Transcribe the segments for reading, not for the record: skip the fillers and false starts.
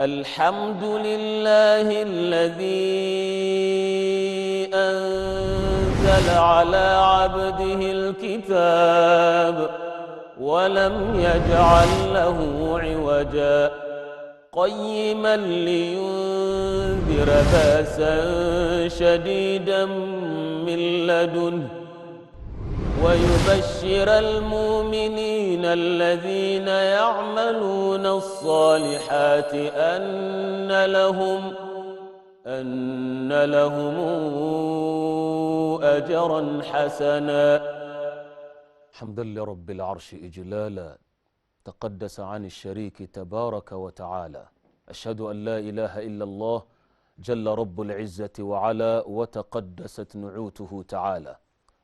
الحمد لله الذي أنزل على عبده الكتاب ولم يجعل له عوجا قيما لينذر بأسا شديدا من لدنه ويبشر المؤمنين الذين يعملون الصالحات أن لهم أجرا حسنا. حمدا لرب العرش إجلالا تقدس عن الشريك تبارك وتعالى. أشهد أن لا إله إلا الله جل رب العزة وعلا وتقدست نعوته تعالى،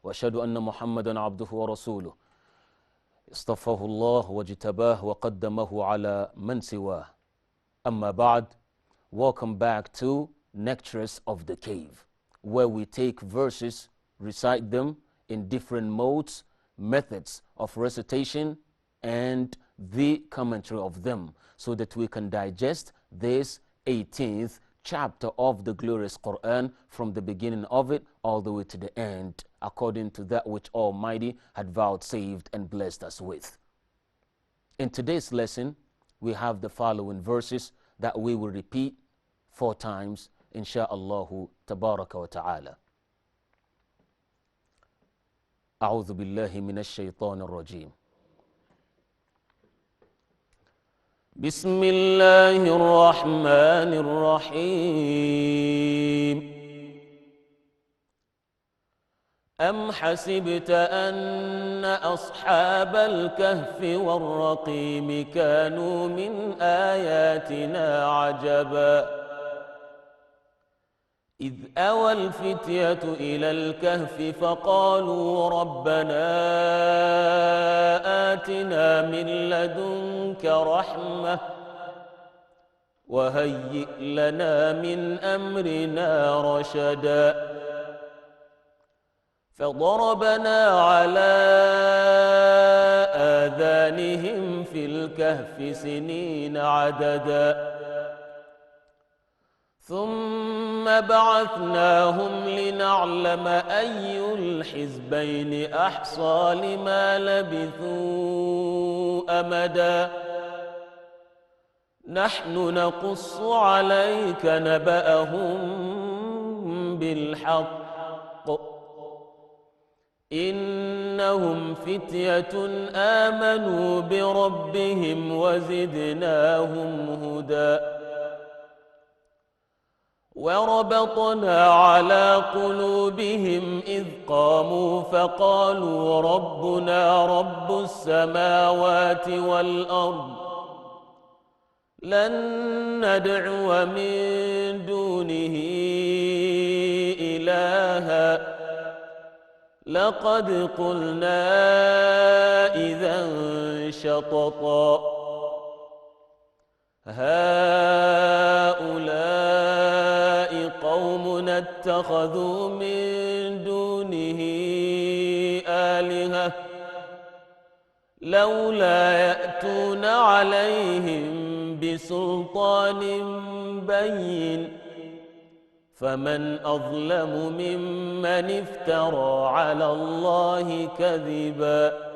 وأشهد أن محمدا عبده ورسوله اصطفاه الله واجتباه وقدمه على من سواه. أما بعد, welcome back to Nectaries of the Cave, where we take verses, recite them in different modes, methods of recitation, and the commentary of them, so that we can digest this 18th chapter of the glorious Quran from the beginning of it all the way to the end, according to that which Almighty had vouchsafed and blessed us with. In today's lesson, we have the following verses that we will repeat 4 times, insha'Allah tabaraka wa ta'ala. أعوذ بالله من الشيطان الرجيم. بسم الله الرحمن الرحيم. أم حسبت أن أصحاب الكهف والرقيم كانوا من آياتنا عجبا إذ أوى الفتية إلى الكهف فقالوا ربنا آتنا من لدنك رحمة وهيئ لنا من أمرنا رشدا فضربنا على آذانهم في الكهف سنين عددا ثم بعثناهم لنعلم أي الحزبين أحصى لما لبثوا أمدا نحن نقص عليك نبأهم بالحق إنهم فتية آمنوا بربهم وزدناهم هدى وربطنا على قلوبهم إذ قاموا فقالوا ربنا رب السماوات والأرض لن ندعو من دونه إلها لقد قلنا إذا شططا هؤلاء قومنا اتخذوا من دونه آلهة لولا يأتون عليهم بسلطان بين فمن أظلم ممن افترى على الله كذبا.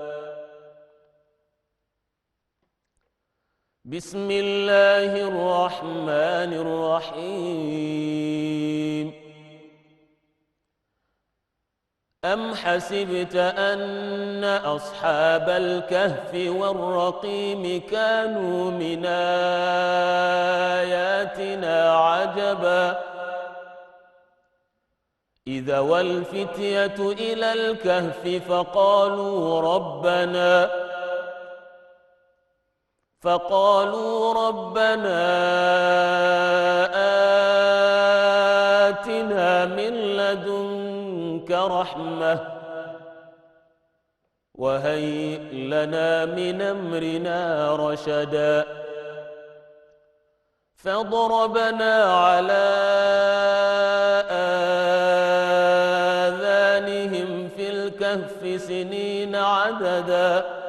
بسم الله الرحمن الرحيم. أم حسبت أن أصحاب الكهف والرقيم كانوا من آياتنا عجبا إذا والفتية إلى الكهف فقالوا ربنا آتنا من لدنك رحمة وهيئ لنا من أمرنا رشدا فضربنا على آذانهم في الكهف سنين عددا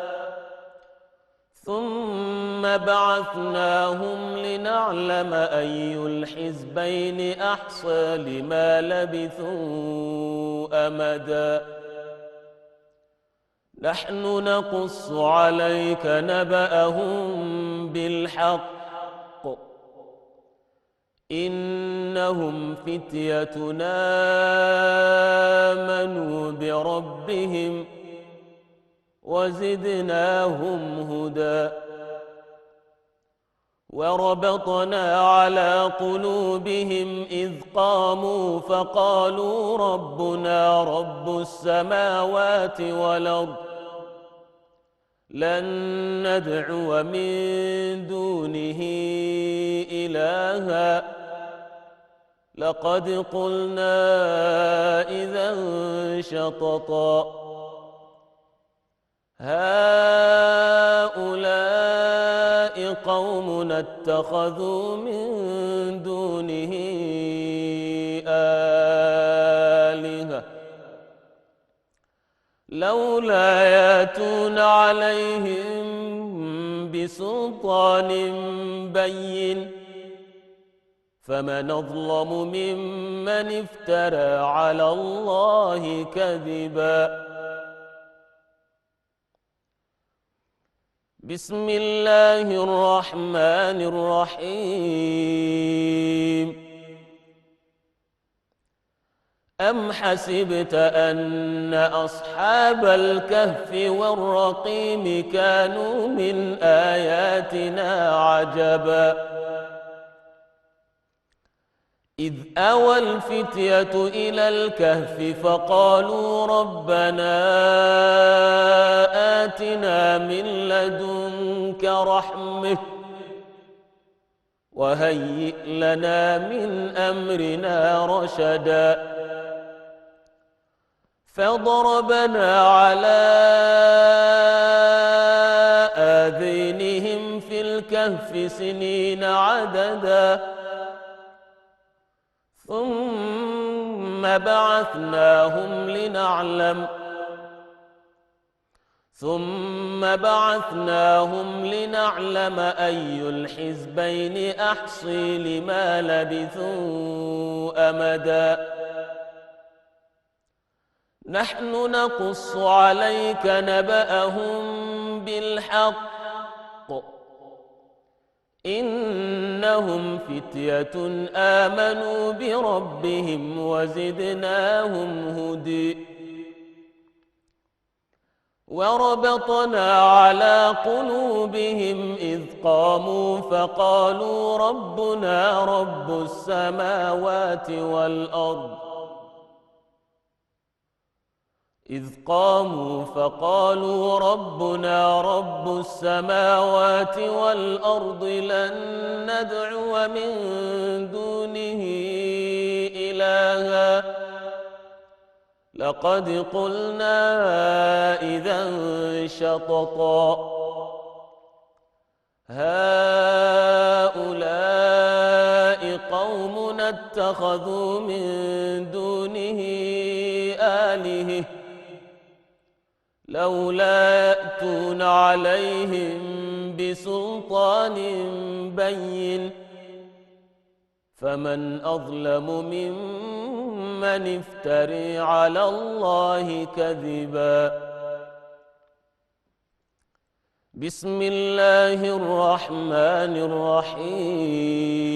ثم بعثناهم لنعلم أي الحزبين أحصى لما لبثوا أمدا نحن نقص عليك نبأهم بالحق إنهم فتيتنا آمنوا بربهم وزدناهم هدى وربطنا على قلوبهم إذ قاموا فقالوا ربنا رب السماوات والأرض لن ندعو من دونه إلها لقد قلنا إذا شططا هؤلاء قومنا اتخذوا من دونه آلهة لولا ياتون عليهم بسلطان بين فمن أظلم ممن افترى على الله كذبا بسم الله الرحمن الرحيم أم حسبت أن أصحاب الكهف والرقيم كانوا من آياتنا عجبا إذ أوى الفتية إلى الكهف فقالوا ربنا آتنا من لدنك رحمة وهيئ لنا من أمرنا رشدا فضربنا على آذينهم في الكهف سنين عددا ثم بعثناهم لنعلم أي الحزبين أحصي لما لبثوا أمدا نحن نقص عليك نبأهم بالحق إنهم فتية آمنوا بربهم وزدناهم هدى وربطنا على قلوبهم إذ قاموا فقالوا ربنا رب السماوات والأرض لن ندعو من دونه إلها لقد قلنا إذا شططا هؤلاء قومنا اتخذوا من دونه آلهة لولا يأتون عليهم بسلطان بين فمن أظلم ممن افتري على الله كذبا بسم الله الرحمن الرحيم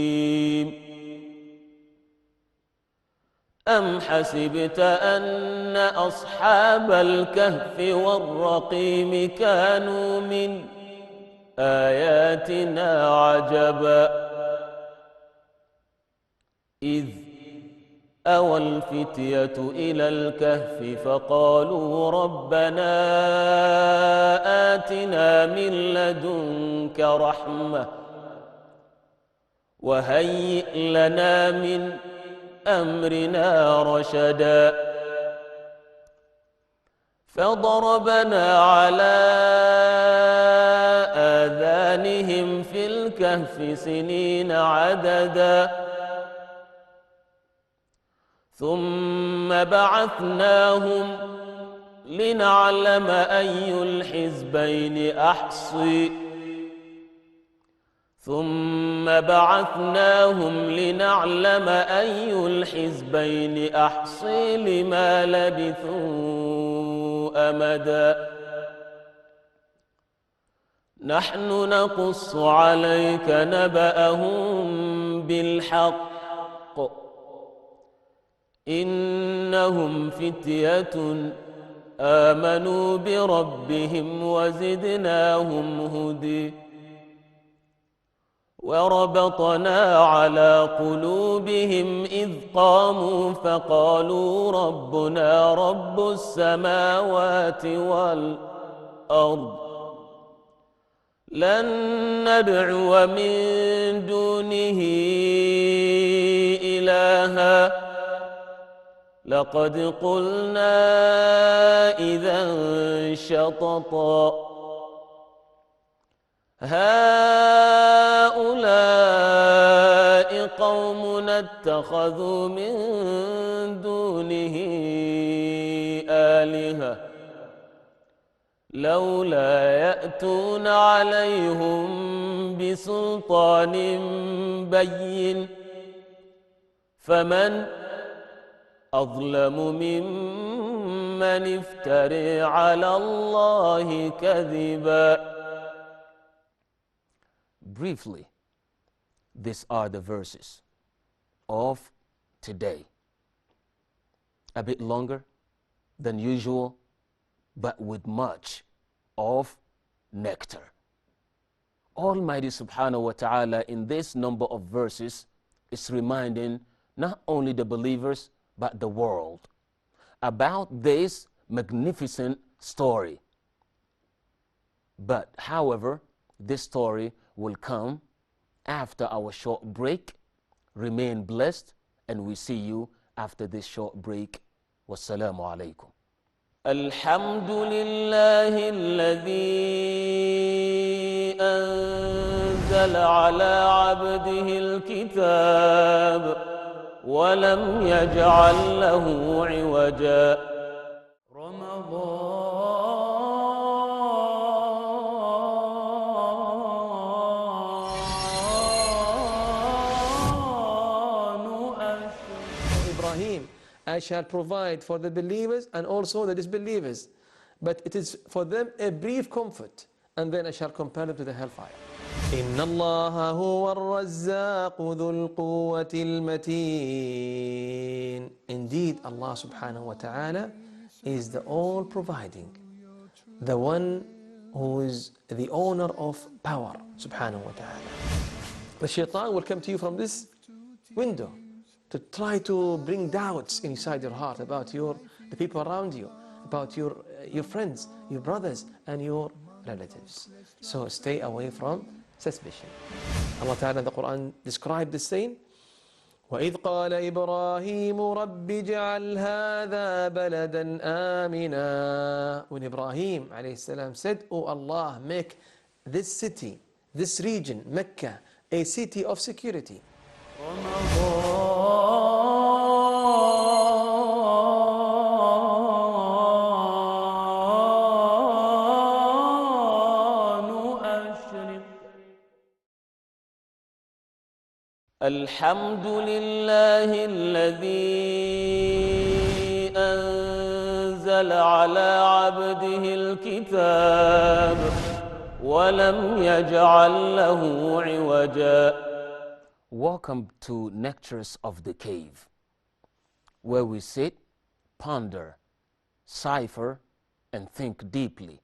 أم حسبت أن أصحاب الكهف والرقيم كانوا من آياتنا عجبا إذ أوى الفتية إلى الكهف فقالوا ربنا آتنا من لدنك رحمة وهيئ لنا من أمرنا رشدا فضربنا على آذانهم في الكهف سنين عددا ثم بعثناهم لنعلم أي الحزبين أحصي ثم بعثناهم لنعلم أي الحزبين أحصي لما لبثوا أمدا نحن نقص عليك نبأهم بالحق إنهم فتية آمنوا بربهم وزدناهم هدى وربطنا على قلوبهم إذ قاموا فقالوا ربنا رب السماوات والأرض لن ندعو من دونه إلها لقد قلنا إذا شططا هؤلاء قومنا اتخذوا من دونه آلهة لولا يأتون عليهم بسلطان بين فمن أظلم ممن افترى على الله كذبا. Briefly, these are the verses of today. A bit longer than usual, but with much of nectar. Almighty subhanahu wa ta'ala in this number of verses is reminding not only the believers but the world about this magnificent story. But however, this story will come after our short break. Remain blessed and we see you after this short break. Wassalamu alaikum. الحمد لله الذي أنزل على عبده الكتاب ولم يجعل له عوجا Ibrahim, I shall provide for the believers and also the disbelievers, but it is for them a brief comfort, and then I shall compel them to the hellfire. إن الله هو الرزاق ذو القوة المتين. Indeed, Allah subhanahu wa ta'ala is the all-providing, the one who is the owner of power, subhanahu wa ta'ala. The shaitan will come to you from this window to try to bring doubts inside your heart about the people around you, about your friends, your brothers, and your relatives. So stay away from suspicion. Allah Ta'ala in the Quran described this saying, وَإِذْ قَالَ إِبْرَاهِيمُ رَبِّ اجْعَلْ هَذَا بَلَدًا آمِنًا. When Ibrahim alayhi salam said, "Oh Allah, make this city, this region, Mecca, a city of security." الحمد لله الذي أنزل على عبده الكتاب ولم يجعل له عوجا. Welcome to Nectars of the Cave, where we sit, ponder, cipher, and think deeply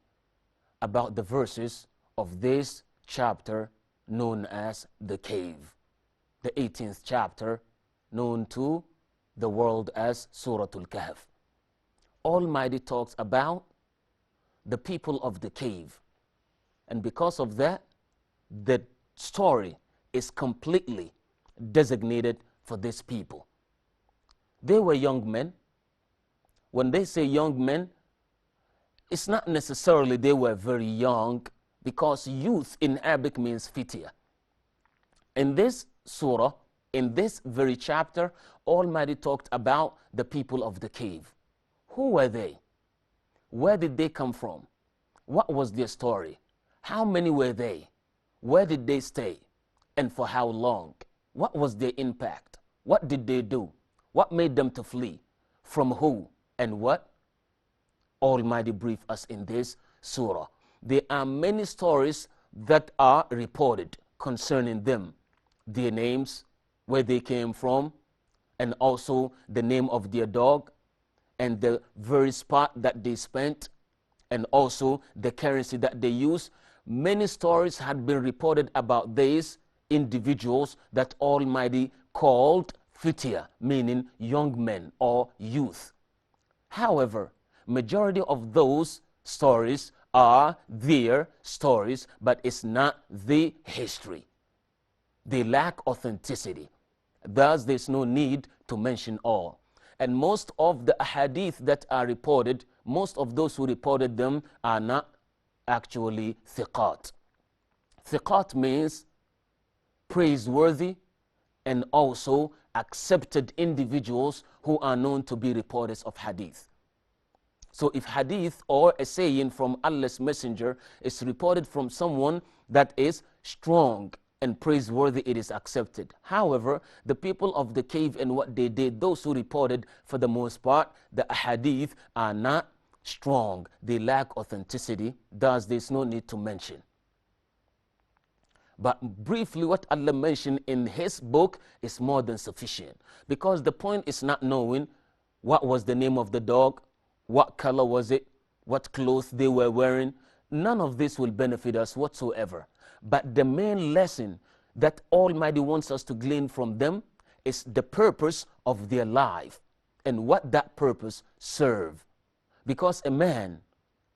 about the verses of this chapter known as the Cave, the 18th chapter known to the world as Suratul Kahf. Almighty talks about the people of the cave, and because of that, the story is completely designated for these people. They were young men. When they say young men, it's not necessarily they were very young, because youth in Arabic means fitya. In this surah, in this very chapter, Almighty talked about the people of the cave. Who were they? Where did they come from? What was their story? How many were they? Where did they stay? and for how long? What was their impact? What did they do? What made them to flee? From who and what? Almighty brief us in this surah. There are many stories that are reported concerning them. Their names, where they came from, and also the name of their dog, and the very spot that they spent, and also the currency that they used. Many stories had been reported about these individuals that Almighty called fitya, meaning young men or youth. However, majority of those stories are their stories, but it's not the history. They lack authenticity. Thus, there's no need to mention all. And most of the hadith that are reported, most of those who reported them are not actually thiqat. Thiqat means praiseworthy and also accepted individuals who are known to be reporters of hadith. So if hadith or a saying from Allah's messenger is reported from someone that is strong and praiseworthy, it is accepted. However, the people of the cave and what they did, those who reported, for the most part, the hadith are not strong. They lack authenticity. Thus, there's no need to mention. But briefly, what Allah mentioned in His book is more than sufficient. Because the point is not knowing what was the name of the dog, what color was it, what clothes they were wearing. None of this will benefit us whatsoever. But the main lesson that Almighty wants us to glean from them is the purpose of their life and what that purpose serve. Because a man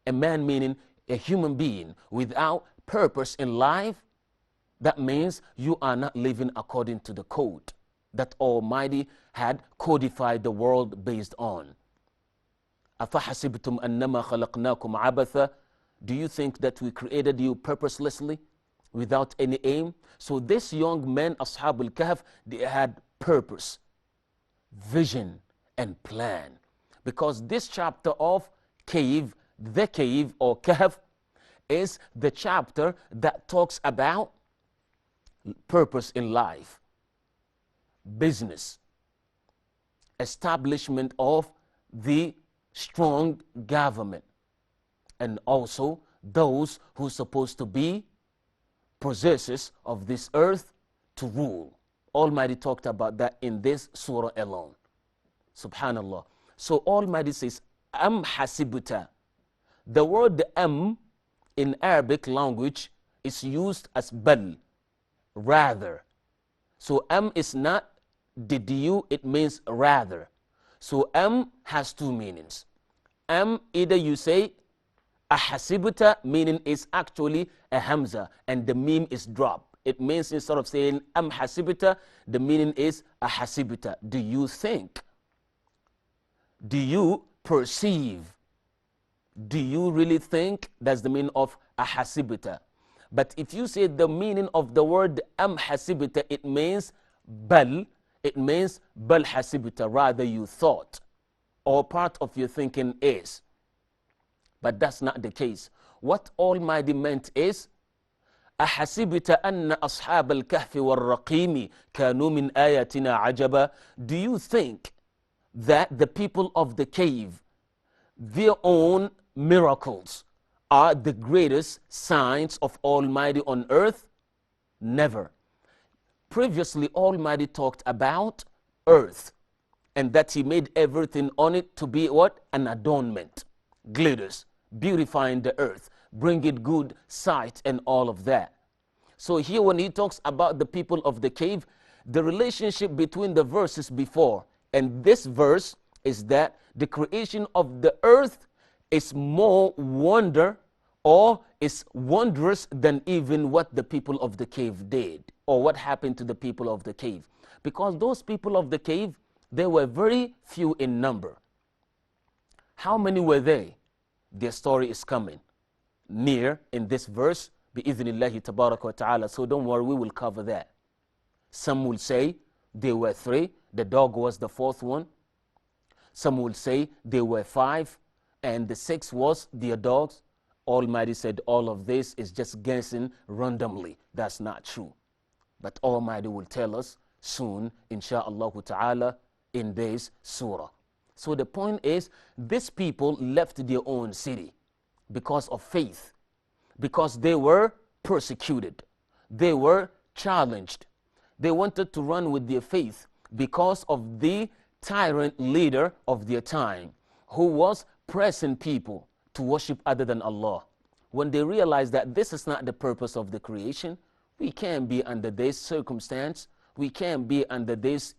meaning a human being without purpose in life, that means you are not living according to the code that Almighty had codified the world based on. أَفَحَسِبْتُمْ أَنَّمَا خَلَقْنَاكُمْ عَبَثًا? Do you think that we created you purposelessly, without any aim? So this young men, Ashab al-Kahf, they had purpose, vision, and plan. Because this chapter of cave, the cave or Kahf, is the chapter that talks about purpose in life, business, establishment of the strong government, and also those who are supposed to be possessors of this earth to rule. Almighty talked about that in this surah alone. Subhanallah. So Almighty says, Am hasibuta. The word in Arabic language is used as bal, rather. So is not did you, it means rather. So has two meanings. Either you say ahasibuta, meaning is actually a hamza and the meme is dropped. It means instead of saying hasibita, the meaning is ahasibuta. Do you think? Do you perceive? Do you really think? That's the meaning of ahasibita. But if you say the meaning of the word hasibita, it means bal. It means bal hasibita, rather you thought, or part of your thinking is. But that's not the case. What Almighty meant is, أحسبت أن أصحاب الكهف والرقيم كانوا من آياتنا عجبا. Do you think that the people of the cave, their own miracles are the greatest signs of Almighty on earth? Never. Previously, Almighty talked about earth and that He made everything on it to be what? An adornment, glitters, beautifying the earth, bring it good sight and all of that. So here when He talks about the people of the cave, the relationship between the verses before and this verse is that the creation of the earth is more wonder or is wondrous than even what the people of the cave did or what happened to the people of the cave. Because those people of the cave, they were very few in number. How many were they? Their story is coming near in this verse, bi'idhnillahi tabaraka wa ta'ala. So don't worry, we will cover that. Some will say they were 3, the dog was the 4th one. Some will say they were 5, and the 6th was their dogs. Almighty said all of this is just guessing randomly. That's not true. But Almighty will tell us soon, insha'Allah ta'ala, in this surah. So the point is, these people left their own city because of faith, because they were persecuted, they were challenged. They wanted to run with their faith because of the tyrant leader of their time, who was pressing people to worship other than Allah. When they realized that this is not the purpose of the creation, we can't be under this circumstance, we can't be under this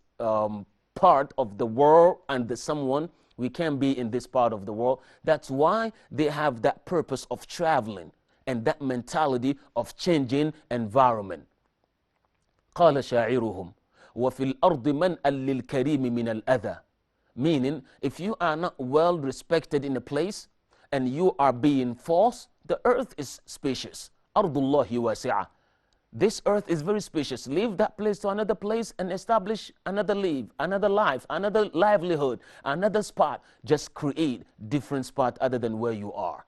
part of the world under someone, we can't be in this part of the world. That's why they have that purpose of traveling and that mentality of changing environment. قال شاعرهم وفي الأرض منأ للكريم من الأذى. Meaning, if you are not well respected in a place and you are being forced, the earth is spacious. أرض الله واسعة. This earth is very spacious. Leave that place to another place and establish another life, another livelihood, another spot. Just create different spot other than where you are.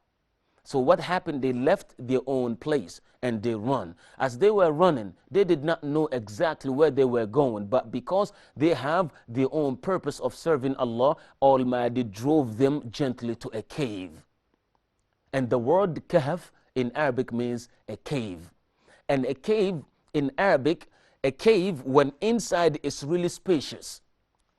So what happened? They left their own place and they run. As they were running, they did not know exactly where they were going, but because they have their own purpose of serving Allah, Almighty drove them gently to a cave. And the word kahf in Arabic means a cave. And a cave in Arabic, a cave when inside is really spacious,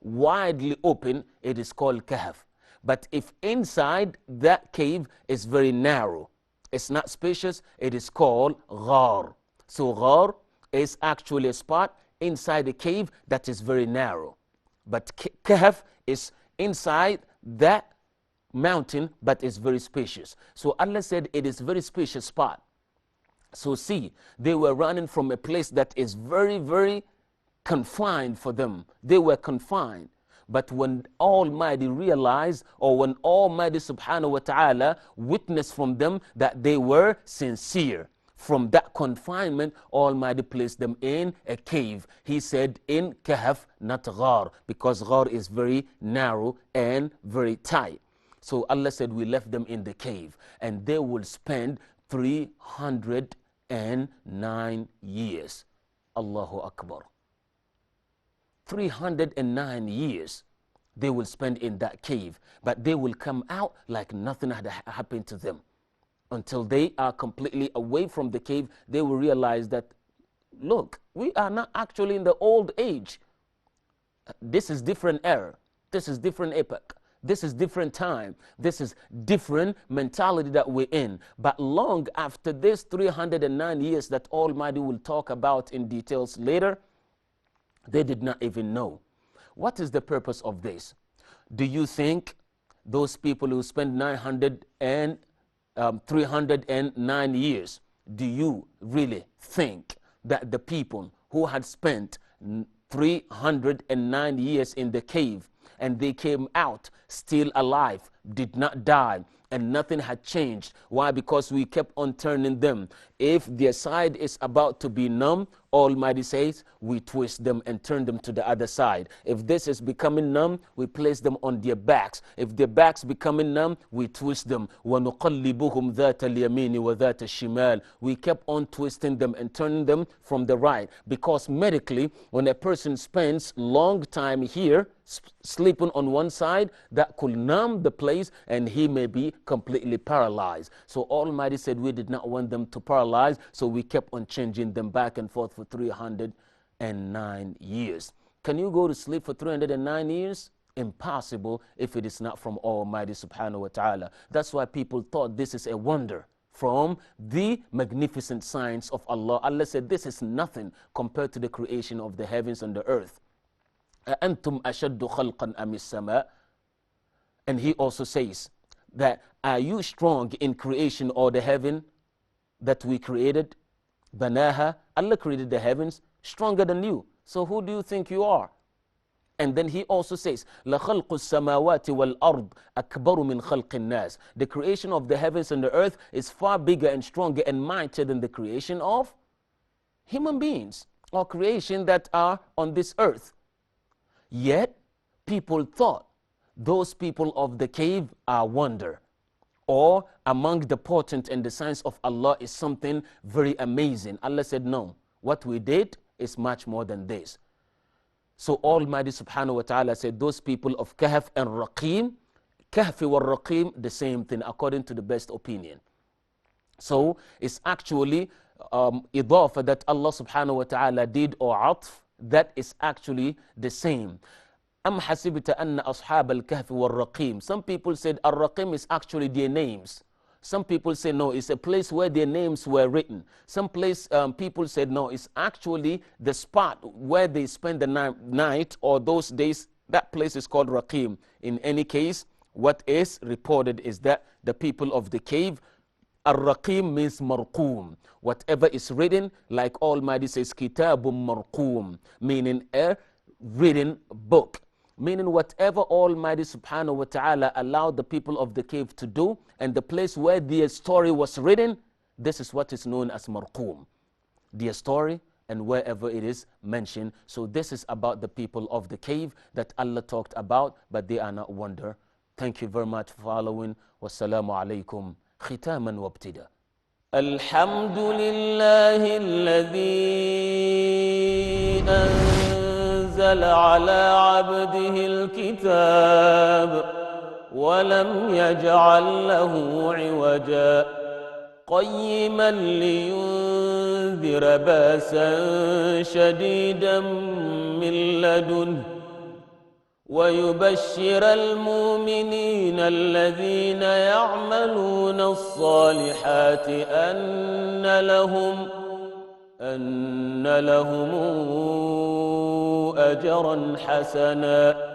widely open, it is called kahf. But if inside that cave is very narrow, it's not spacious, it is called ghar. So ghar is actually a spot inside a cave that is very narrow. But kahf is inside that mountain, but it's very spacious. So Allah said it is very spacious spot. So see, they were running from a place that is very, very confined for them. They were confined. But when Almighty realized, or when Almighty subhanahu wa ta'ala witnessed from them that they were sincere, from that confinement, Almighty placed them in a cave. He said in kahf, not ghar, because ghar is very narrow and very tight. So Allah said we left them in the cave, and they will spend 309 years. Allahu Akbar. 309 years they will spend in that cave, but they will come out like nothing had happened to them. Until they are completely away from the cave, they will realize that, look, we are not actually in the old age. This is different era. This is different epoch. This is different time. This is different mentality that we're in. But long after this 309 years that Almighty will talk about in details later, they did not even know. What is the purpose of this? Do you think those people who spend 309 years, do you really think that the people who had spent 309 years in the cave and they came out still alive, did not die, and nothing had changed? Why? Because we kept on turning them. If their side is about to be numb, Almighty says we twist them and turn them to the other side. If this is becoming numb, we place them on their backs. If their backs becoming numb, we twist them. وَنُقَلِّبُهُمْ ذَاتَ الْيَمِينِ وَذَاتَ الشِّمَالِ. We kept on twisting them and turning them from the right. Because medically, when a person spends long time here, sleeping on one side, that could numb the place and he may be completely paralyzed. So Almighty said we did not want them to paralyze, so we kept on changing them back and forth for 309 years. Can you go to sleep for 309 years? Impossible if it is not from Almighty subhanahu wa ta'ala. That's why people thought this is a wonder from the magnificent signs of Allah. Allah said this is nothing compared to the creation of the heavens and the earth. أَأَنْتُمْ أَشَدُّ خَلْقًا أَمِ السَّمَاءِ. And he also says that, are you strong in creation or the heaven that we created? Banaha, Allah created the heavens stronger than you. So who do you think you are? And then he also says, لَخَلْقُ السَّمَاوَاتِ وَالْأَرْضِ أَكْبَرُ مِنْ خَلْقِ النَّاسِ. The creation of the heavens and the earth is far bigger and stronger and mightier than the creation of human beings or creation that are on this earth. Yet, people thought those people of the cave are wonder, or among the portent and the signs of Allah is something very amazing. Allah said, no, what we did is much more than this. So Almighty subhanahu wa ta'ala said those people of Kahf and Raqim, Kahf wa Raqim, the same thing according to the best opinion. So it's actually idafa that Allah subhanahu wa ta'ala did, or atf, that is actually the same. Am hasibta anna ashab al-kahf wal-raqim. Some people said al-raqim is actually their names. Some people say no, it's a place where their names were written. Some people said no, it's actually the spot where they spend the night or those days. That place is called Raqim. In any case, what is reported is that the people of the cave, Ar-Raqim means marqum. Whatever is written, like Almighty says, Kitabun marqum, meaning a written book. Meaning whatever Almighty subhanahu wa ta'ala allowed the people of the cave to do, and the place where their story was written, this is what is known as marqum. Their story and wherever it is mentioned. So this is about the people of the cave that Allah talked about, but they are not wonder. Thank you very much for following. Wassalamu alaikum. ختاما وابتدا. الحمد لله الذي أنزل على عبده الكتاب ولم يجعل له عوجا قيما لينذر باسا شديدا من لدنه ويبشر المؤمنين الذين يعملون الصالحات أن لهم أجرا حسنا